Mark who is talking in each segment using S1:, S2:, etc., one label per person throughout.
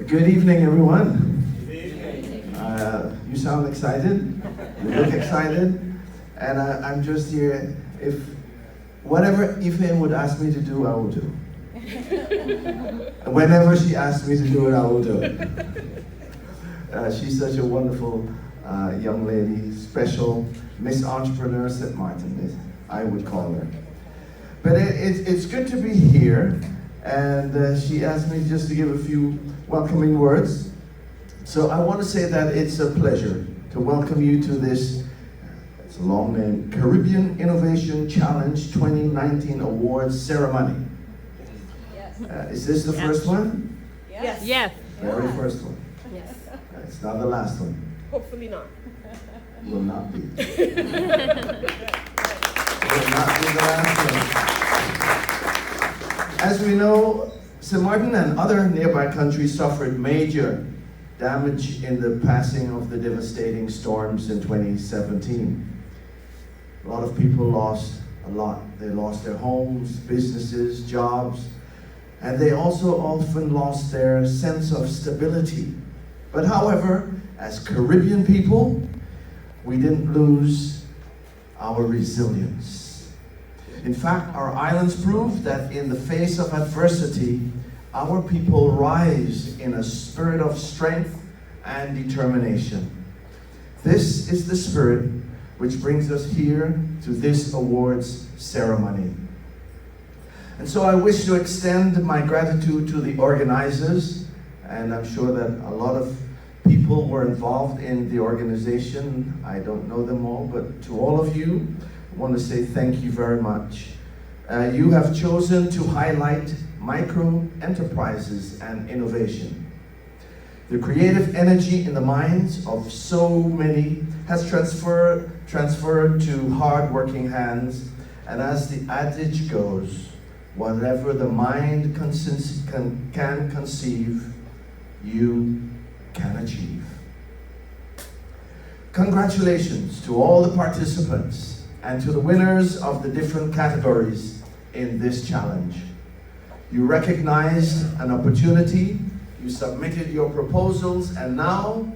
S1: Good evening, everyone. You sound excited. You look excited. And I'm just here. If whatever Ife would ask me to do, I will do. Whenever she asks me to do it, I will do it. She's such a wonderful young lady, special Miss Entrepreneur St. Martin, I would call her. But it's good to be here, and she asked me just to give a few welcoming words. So I want to say that it's a pleasure to welcome you to this, it's a long name, Caribbean Innovation Challenge 2019 Awards Ceremony.
S2: Yes.
S1: Is this the first one?
S2: Yes.
S3: Yes.
S1: Very first one.
S2: Yes.
S1: It's not the last one.
S2: Hopefully not.
S1: Will not be. Will not be the last one. As we know, St. Martin and other nearby countries suffered major damage in the passing of the devastating storms in 2017. A lot of people lost a lot. They lost their homes, businesses, jobs, and they also often lost their sense of stability. But however, as Caribbean people, we didn't lose our resilience. In fact, our islands proved that in the face of adversity, our people rise in a spirit of strength and determination. This is the spirit which brings us here to this awards ceremony. And so I wish to extend my gratitude to the organizers, and I'm sure that a lot of people were involved in the organization. I don't know them all, but to all of you, I want to say thank you very much. You have chosen to highlight micro enterprises and innovation. The creative energy in the minds of so many has transferred to hard-working hands, and as the adage goes, whatever the mind can conceive, you can achieve. Congratulations to all the participants and to the winners of the different categories in this challenge. You recognized an opportunity, you submitted your proposals, and now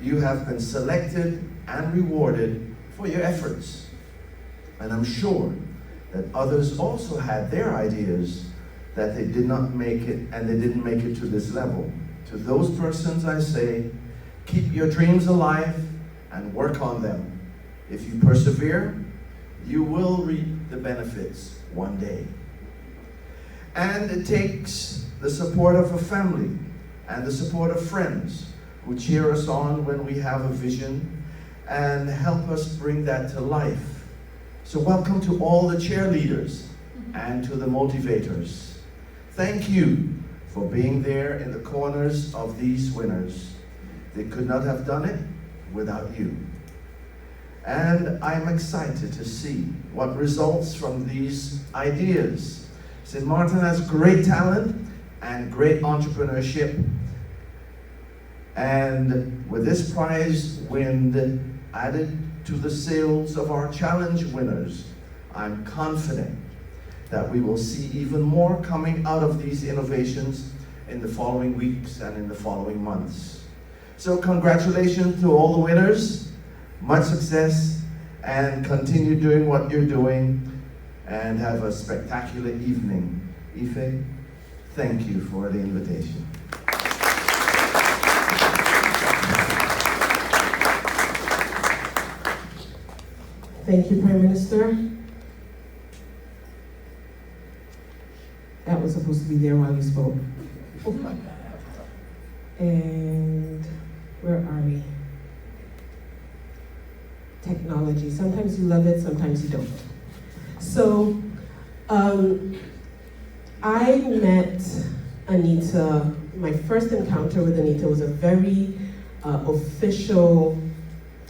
S1: you have been selected and rewarded for your efforts. And I'm sure that others also had their ideas that they did not make it, and they didn't make it to this level. To those persons I say, keep your dreams alive and work on them. If you persevere, you will reap the benefits one day. And it takes the support of a family and the support of friends who cheer us on when we have a vision and help us bring that to life. So welcome to all the cheerleaders and to the motivators. Thank you for being there in the corners of these winners. They could not have done it without you. And I'm excited to see what results from these ideas. St. Martin has great talent and great entrepreneurship. And with this prize wind added to the sails of our challenge winners, I'm confident that we will see even more coming out of these innovations in the following weeks and in the following months. So congratulations to all the winners, much success, and continue doing what you're doing, and have a spectacular evening. Ife, thank you for the invitation.
S4: Thank you, Prime Minister. That was supposed to be there while you spoke. And where are we? Technology. Sometimes you love it, sometimes you don't. So, I met Anita, my first encounter with Anita was a very official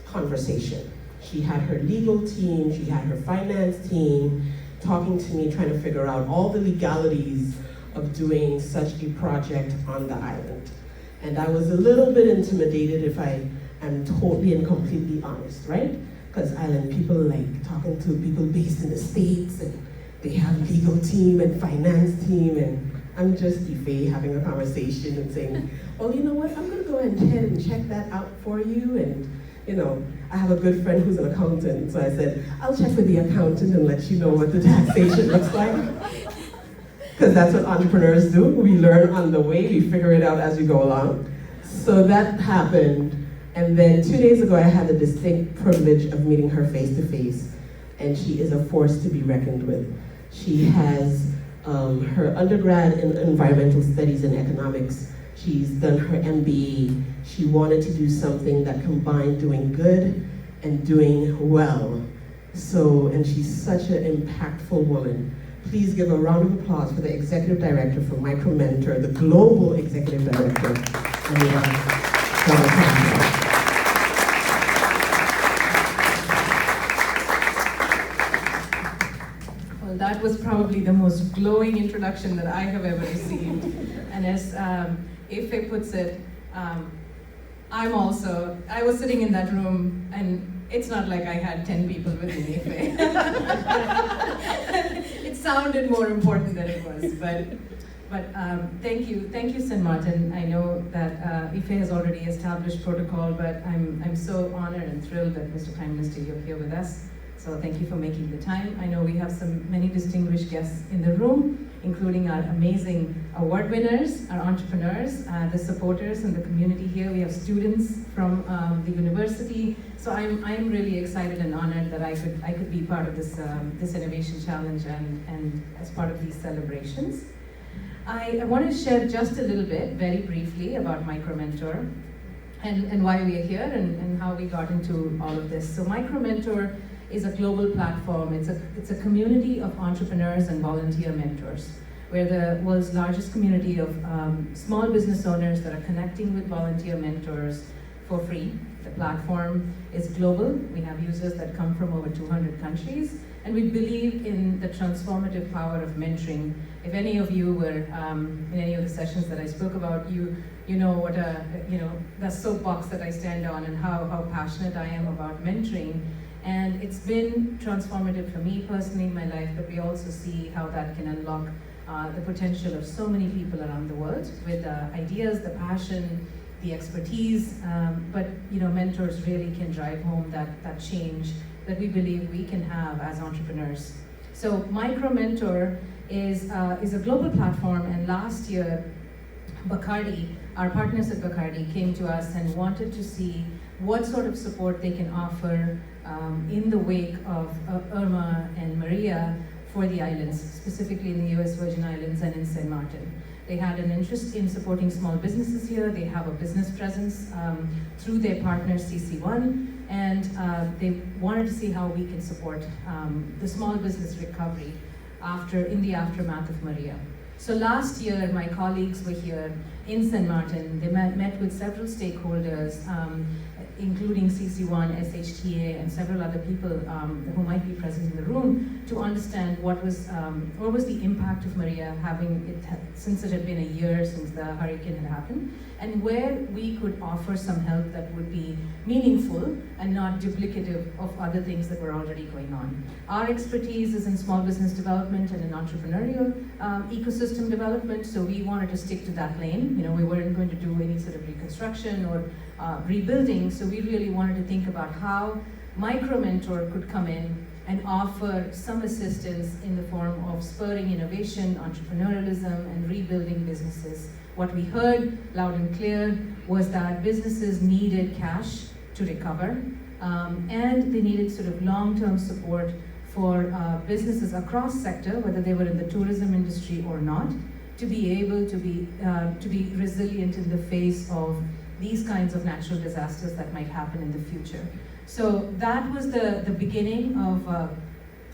S4: conversation. She had her legal team, she had her finance team talking to me, trying to figure out all the legalities of doing such a project on the island. And I was a little bit intimidated, if I am totally and completely honest, right? Because island people like talking to people based in the States, and they have legal team and finance team, and I'm just Ife having a conversation and saying, well, you know what, I'm gonna go ahead and check that out for you. And you know, I have a good friend who's an accountant, so I said, I'll check with the accountant and let you know what the taxation looks like. Because that's what entrepreneurs do. We learn on the way, we figure it out as we go along. So that happened. And then 2 days ago, I had the distinct privilege of meeting her face to face. And she is a force to be reckoned with. She has her undergrad in environmental studies and economics. She's done her MBA. She wanted to do something that combined doing good and doing well. So, and she's such an impactful woman. Please give a round of applause for the Executive Director for MicroMnetor, the Global Executive Director, Anita.
S3: Well, that was probably the most glowing introduction that I have ever received. And as Ife puts it, I was sitting in that room, and it's not like I had 10 people with me, Ife. It sounded more important than it was, but thank you, St. Martin. I know that Ife has already established protocol, but I'm so honored and thrilled that Mr. Prime Minister, you're here with us. So thank you for making the time. I know we have many distinguished guests in the room, including our amazing award winners, our entrepreneurs, the supporters and the community here. We have students from the university. So I'm really excited and honored that I could be part of this innovation challenge and as part of these celebrations. I want to share just a little bit, very briefly, about MicroMnetor and why we are here and how we got into all of this. So MicroMnetor is a global platform. It's a community of entrepreneurs and volunteer mentors. We're the world's largest community of small business owners that are connecting with volunteer mentors for free. The platform is global. We have users that come from over 200 countries, and we believe in the transformative power of mentoring. If any of you were in any of the sessions that I spoke about, you know what the soapbox that I stand on and how passionate I am about mentoring. And it's been transformative for me personally in my life, but we also see how that can unlock the potential of so many people around the world with ideas, the passion, the expertise, but mentors really can drive home that change that we believe we can have as entrepreneurs. So MicroMnetor is a global platform, and last year Bacardi, our partners at Bacardi, came to us and wanted to see what sort of support they can offer in the wake of Irma and Maria for the islands, specifically in the US Virgin Islands and in St. Martin. They had an interest in supporting small businesses here. They have a business presence through their partner CC1, and they wanted to see how we can support the small business recovery in the aftermath of Maria. So last year, my colleagues were here in St. Martin. They met with several stakeholders, including CC1, SHTA, and several other people who might be present in the room, to understand what was the impact of Maria, since it had been a year since the hurricane had happened, and where we could offer some help that would be meaningful and not duplicative of other things that were already going on. Our expertise is in small business development and in entrepreneurial ecosystem development, so we wanted to stick to that lane. We weren't going to do any sort of reconstruction or rebuilding, so we really wanted to think about how MicroMnetor could come in and offer some assistance in the form of spurring innovation, entrepreneurialism, and rebuilding businesses. What we heard loud and clear was that businesses needed cash to recover, and they needed sort of long-term support for businesses across sector, whether they were in the tourism industry or not, to be able to be resilient in the face of these kinds of natural disasters that might happen in the future. So that was the beginning of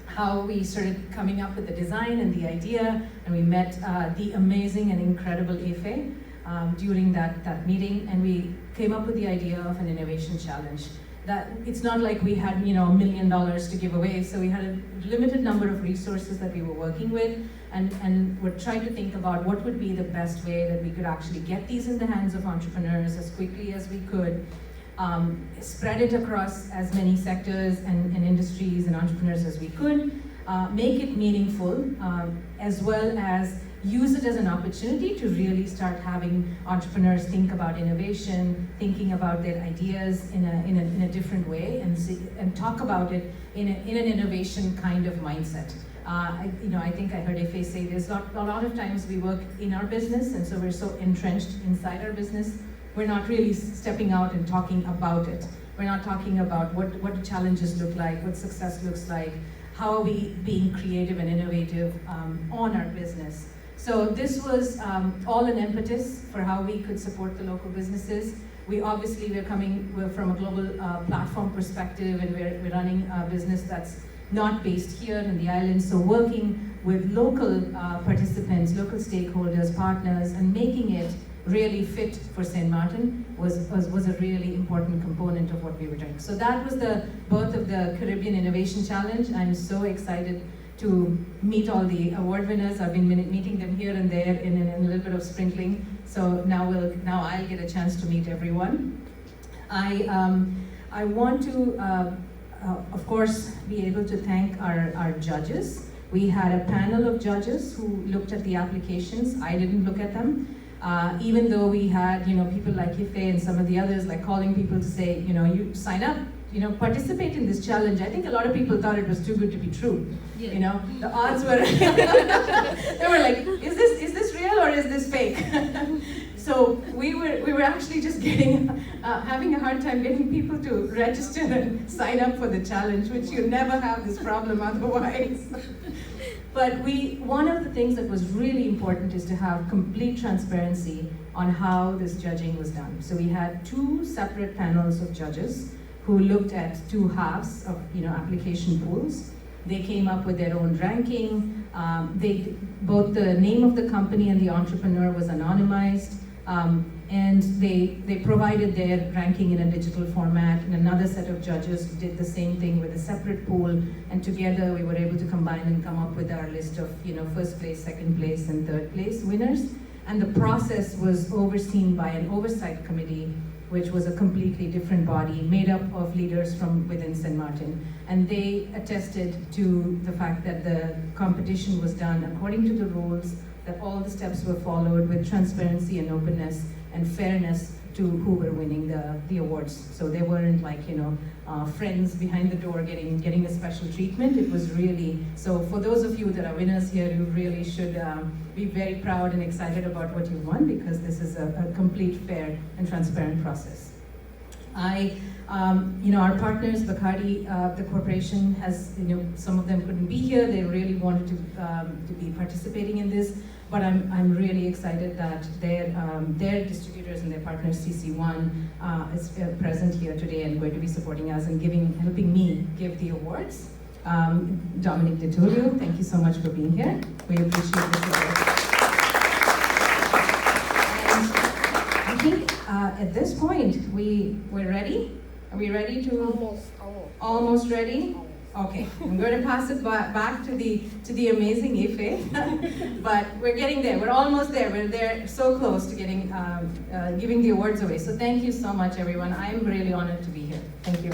S3: how we started coming up with the design and the idea, and we met the amazing and incredible Ife during that meeting, and we came up with the idea of an innovation challenge. That it's not like we had $1 million to give away, so we had a limited number of resources that we were working with, and we're trying to think about what would be the best way that we could actually get these in the hands of entrepreneurs as quickly as we could, spread it across as many sectors and industries and entrepreneurs as we could, make it meaningful, as well as use it as an opportunity to really start having entrepreneurs think about innovation, thinking about their ideas in a different way, and talk about it in an innovation kind of mindset. I think I heard Ife say there's a lot of times we work in our business, and so we're so entrenched inside our business, we're not really stepping out and talking about it. We're not talking about what the challenges look like, what success looks like, how are we being creative and innovative on our business. So this was all an impetus for how we could support the local businesses. We're from a global platform perspective, and we're running a business that's not based here in the islands. So working with local participants, local stakeholders, partners, and making it really fit for St. Martin was a really important component of what we were doing. So that was the birth of the Caribbean Innovation Challenge. I'm so excited to meet all the award winners. I've been meeting them here and there in a little bit of sprinkling. So now I'll get a chance to meet everyone. I want to, of course, be able to thank our judges. We had a panel of judges who looked at the applications. I didn't look at them. Even though we had, people like Ife and some of the others like calling people to say, you sign up, participate in this challenge. I think a lot of people thought it was too good to be true. Yeah. The odds were, they were like, is this real or is this fake? So we were actually just having a hard time getting people to register and sign up for the challenge, which you never have this problem otherwise. But one of the things that was really important is to have complete transparency on how this judging was done. So we had 2 separate panels of judges who looked at 2 halves of application pools. They came up with their own ranking. Both the name of the company and the entrepreneur was anonymized. And they provided their ranking in a digital format, and another set of judges did the same thing with a separate pool, and together we were able to combine and come up with our list of first place, second place, and third place winners. And the process was overseen by an oversight committee, which was a completely different body made up of leaders from within St. Martin. And they attested to the fact that the competition was done according to the rules, that all the steps were followed with transparency and openness and fairness to who were winning the awards. So they weren't like, friends behind the door getting a special treatment. It was really, so for those of you that are winners here, you really should be very proud and excited about what you won, because this is a complete, fair, and transparent process. Our partners, Bacardi, the corporation has, some of them couldn't be here. They really wanted to be participating in this, but I'm really excited that their distributors and their partners, CC1, is present here today and going to be supporting us and helping me give the awards. Dominic DeTulio, thank you so much for being here. We appreciate this award. And I think at this point, we're ready. Are we ready to? Almost ready? Okay, I'm going to pass it back to the amazing Ife, but we're getting there. We're almost there. We're there, so close to giving the awards away. So thank you so much, everyone. I'm really honored to be here. Thank you.